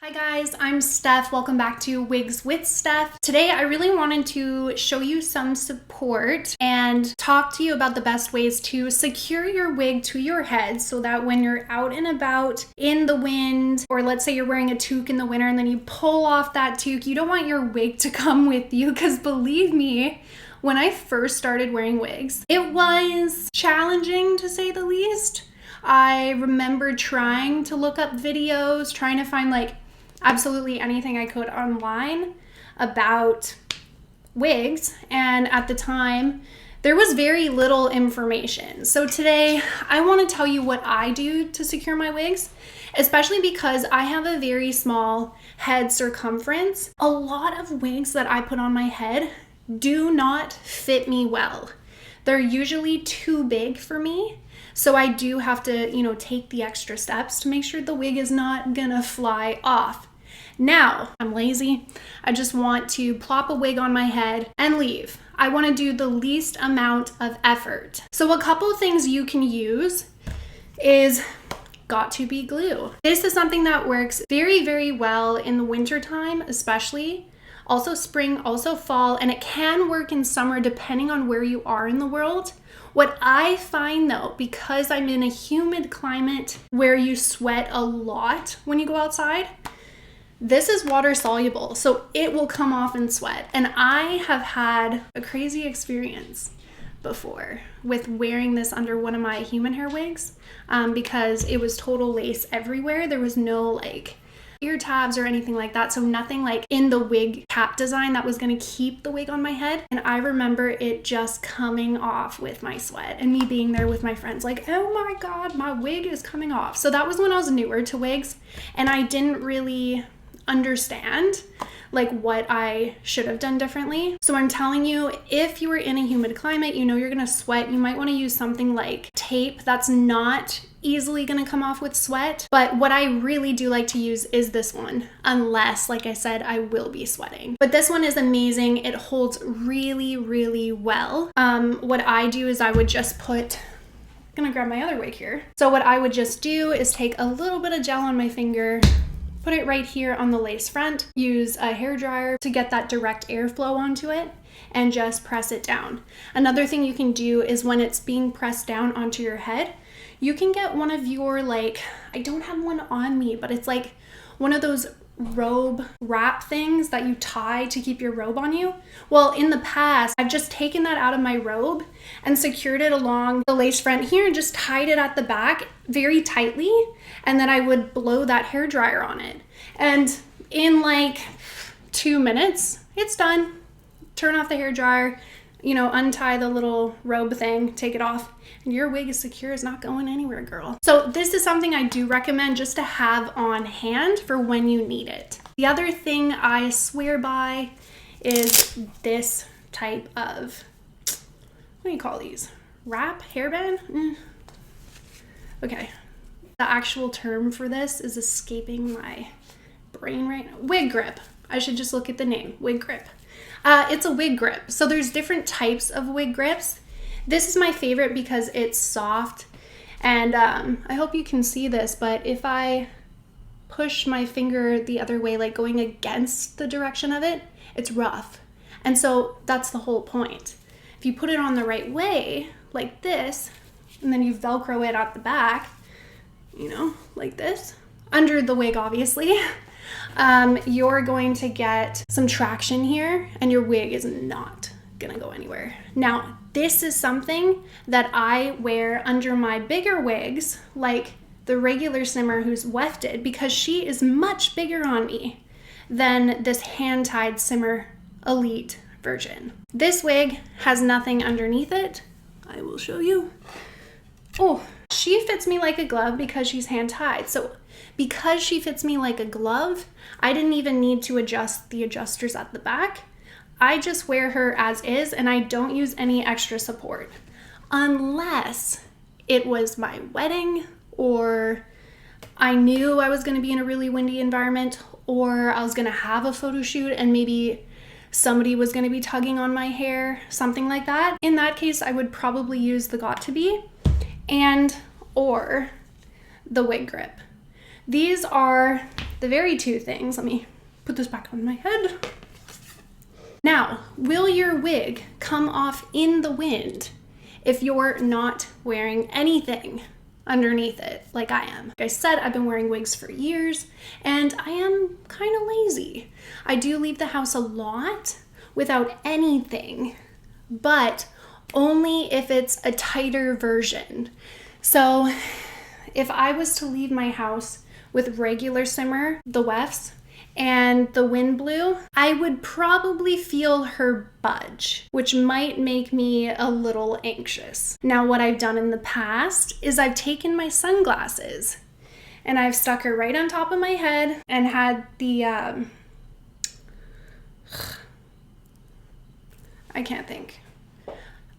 Hi guys, I'm Steph. Welcome back to Wigs with Steph. Today I really wanted to show you some support and talk to you about the best ways to secure your wig to your head so that when you're out and about in the wind, or let's say you're wearing a toque in the winter and then you pull off that toque, you don't want your wig to come with you, because believe me, when I first started wearing wigs, it was challenging to say the least. I remember trying to look up videos, trying to find absolutely anything I could online about wigs, and at the time there was very little information. So today I want to tell you what I do to secure my wigs, especially because I have a very small head circumference. A lot of wigs that I put on my head do not fit me well. They're usually too big for me. So I do have to, take the extra steps to make sure the wig is not gonna fly off. Now, I'm lazy. I just want to plop a wig on my head and leave. I want to do the least amount of effort. So a couple of things you can use is got-to-be glue. This is something that works very, very well in the winter time, especially. Also spring, also fall, and it can work in summer depending on where you are in the world. What I find though, because I'm in a humid climate where you sweat a lot when you go outside, this is water soluble, so it will come off in sweat. And I have had a crazy experience before with wearing this under one of my human hair wigs because it was total lace everywhere. There was no ear tabs or anything like that, so nothing in the wig cap design that was going to keep the wig on my head. And I remember it just coming off with my sweat and me being there with my friends oh my god, my wig is coming off. So that was when I was newer to wigs and I didn't really understand what I should have done differently. So I'm telling you, if you are in a humid climate, you're gonna sweat, you might want to use something like tape that's not easily gonna come off with sweat. But what I really do like to use is this one, unless, like I said, I will be sweating. But this one is amazing. It holds really, really well. What I do is I would just I'm gonna grab my other wig here. So what I would just do is take a little bit of gel on my finger, put it right here on the lace front, use a hair dryer to get that direct airflow onto it, and just press it down. Another thing you can do is when it's being pressed down onto your head, you can get one of your I don't have one on me, but it's one of those robe wrap things that you tie to keep your robe on you. Well, in the past, I've just taken that out of my robe and secured it along the lace front here and just tied it at the back very tightly, and then I would blow that hair dryer on it. And in 2 minutes, it's done. Turn off the hair dryer, untie the little robe thing, take it off, and your wig is secure. It's not going anywhere, girl. So this is something I do recommend just to have on hand for when you need it. The other thing I swear by is this type of, what do you call these? Wrap? Hairband? Okay. The actual term for this is escaping my brain right now. Wig grip. I should just look at the name. Wig grip. It's a wig grip. So there's different types of wig grips. This is my favorite because it's soft, and I hope you can see this, but if I push my finger the other way, going against the direction of it, it's rough. And so that's the whole point. If you put it on the right way, like this, and then you Velcro it at the back, like this, under the wig obviously, you're going to get some traction here and your wig is not gonna go anywhere. Now, this is something that I wear under my bigger wigs, like the regular simmer who's wefted, because she is much bigger on me than this hand-tied simmer elite version. This wig has nothing underneath it. I will show you. Oh, she fits me like a glove because she's hand-tied. So because she fits me like a glove, I didn't even need to adjust the adjusters at the back. I just wear her as is and I don't use any extra support. Unless it was my wedding, or I knew I was gonna be in a really windy environment, or I was gonna have a photo shoot and maybe somebody was gonna be tugging on my hair, something like that. In that case, I would probably use the got-to-be or the wig grip. These are the very two things. Let me put this back on my head. Now, will your wig come off in the wind if you're not wearing anything underneath it like I am? Like I said, I've been wearing wigs for years and I am kind of lazy. I do leave the house a lot without anything, but only if it's a tighter version. So if I was to leave my house with regular simmer, the wefts, and the wind blew, I would probably feel her budge, which might make me a little anxious. Now, what I've done in the past is I've taken my sunglasses and I've stuck her right on top of my head and had the, I can't think.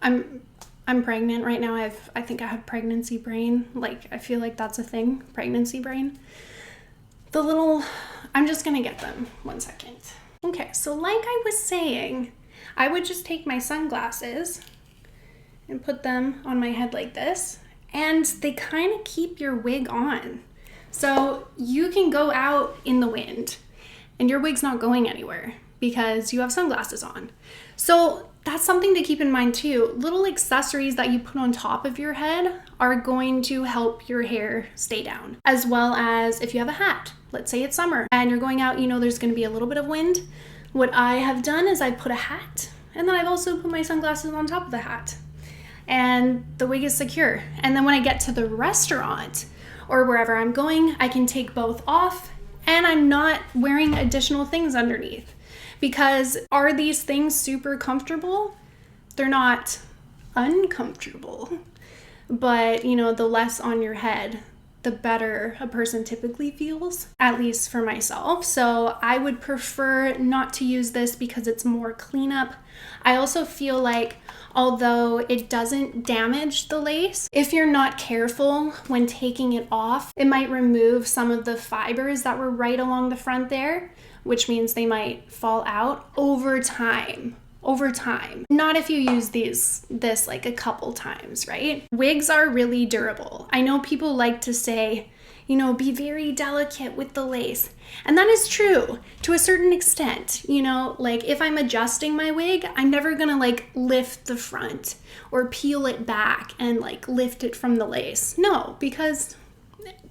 I'm pregnant right now. I think I have pregnancy brain. Like, I feel like that's a thing, pregnancy brain. I'm just gonna get them 1 second. Okay, so like I was saying, I would just take my sunglasses and put them on my head like this, and they kind of keep your wig on. So you can go out in the wind and your wig's not going anywhere because you have sunglasses on. So that's something to keep in mind too. Little accessories that you put on top of your head are going to help your hair stay down. As well as if you have a hat, let's say it's summer and you're going out, you know there's gonna be a little bit of wind. What I have done is I put a hat and then I've also put my sunglasses on top of the hat. And the wig is secure. And then when I get to the restaurant or wherever I'm going, I can take both off and I'm not wearing additional things underneath. Because are these things super comfortable? They're not uncomfortable, but you know, the less on your head, the better a person typically feels, at least for myself. So I would prefer not to use this because it's more cleanup. I also feel like although it doesn't damage the lace, if you're not careful when taking it off, it might remove some of the fibers that were right along the front there, which means they might fall out over time. Not if you use this like a couple times, right? Wigs are really durable. I know people like to say, you know, be very delicate with the lace. And that is true to a certain extent. You know, like if I'm adjusting my wig, I'm never gonna like lift the front or peel it back and like lift it from the lace. No, because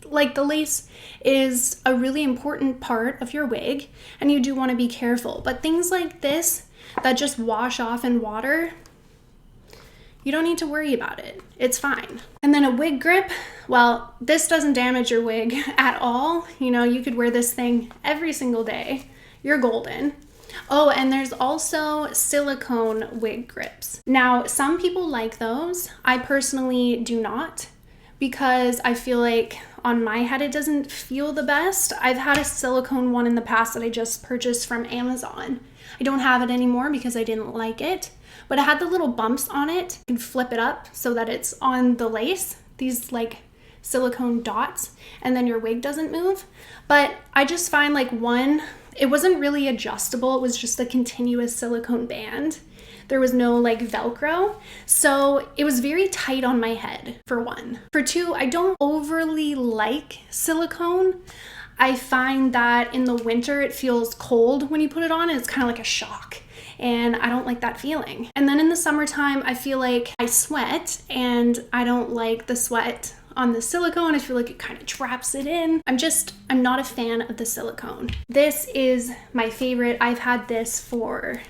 like the lace is a really important part of your wig and you do want to be careful. But things like this that just wash off in water, you don't need to worry about it. It's fine. And then a wig grip, well, this doesn't damage your wig at all. You know, you could wear this thing every single day. You're golden. Oh, and there's also silicone wig grips. Now, some people like those. I personally do not, because I feel like on my head it doesn't feel the best. I've had a silicone one in the past that I just purchased from Amazon. I don't have it anymore because I didn't like it, but it had the little bumps on it. You can flip it up so that it's on the lace, these like silicone dots, and then your wig doesn't move. But I just find like one, it wasn't really adjustable. It was just a continuous silicone band. There was no like Velcro. So it was very tight on my head, for one. For two, I don't overly like silicone. I find that in the winter it feels cold when you put it on and it's kind of like a shock. And I don't like that feeling. And then in the summertime, I feel like I sweat and I don't like the sweat on the silicone. I feel like it kind of traps it in. I'm not a fan of the silicone. This is my favorite. I've had this for,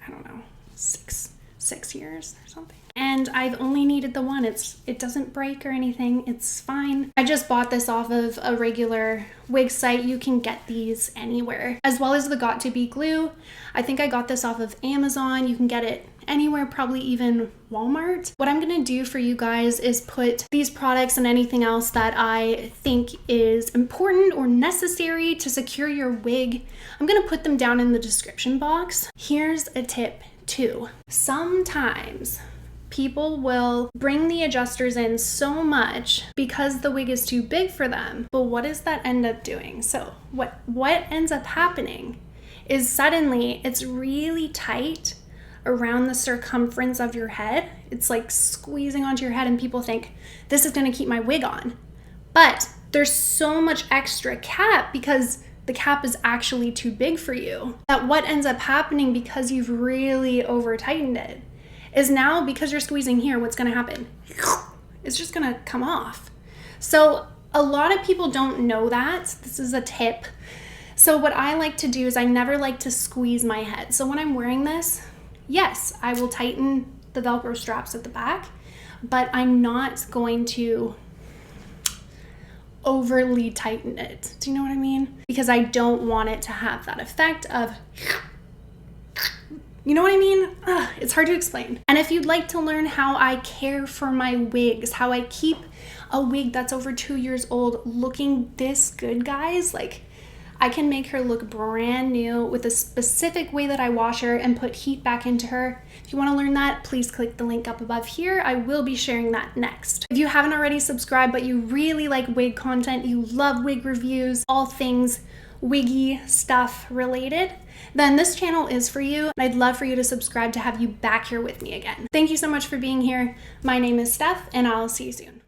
I don't know, six years or something. And I've only needed the one. It doesn't break or anything. It's fine. I just bought this off of a regular wig site. You can get these anywhere. As well as the Got2b glue. I think I got this off of Amazon. You can get it anywhere, probably even Walmart. What I'm gonna do for you guys is put these products and anything else that I think is important or necessary to secure your wig. I'm gonna put them down in the description box. Here's a tip too. Sometimes people will bring the adjusters in so much because the wig is too big for them. But what does that end up doing? So what ends up happening is suddenly it's really tight around the circumference of your head. It's like squeezing onto your head and people think, this is gonna keep my wig on. But there's so much extra cap because the cap is actually too big for you. That what ends up happening because you've really over tightened it is now, because you're squeezing here, what's gonna happen? It's just gonna come off. So a lot of people don't know that. This is a tip. So what I like to do is I never like to squeeze my head. So when I'm wearing this, yes, I will tighten the Velcro straps at the back, but I'm not going to overly tighten it. Do you know what I mean? Because I don't want it to have that effect of, you know what I mean? It's hard to explain. And if you'd like to learn how I care for my wigs, how I keep a wig that's over 2 years old looking this good, guys, like I can make her look brand new with a specific way that I wash her and put heat back into her. If you want to learn that, please click the link up above here. I will be sharing that next. If you haven't already subscribed, but you really like wig content, you love wig reviews, all things wiggy stuff related, then this channel is for you. I'd love for you to subscribe to have you back here with me again. Thank you so much for being here. My name is Steph, and I'll see you soon.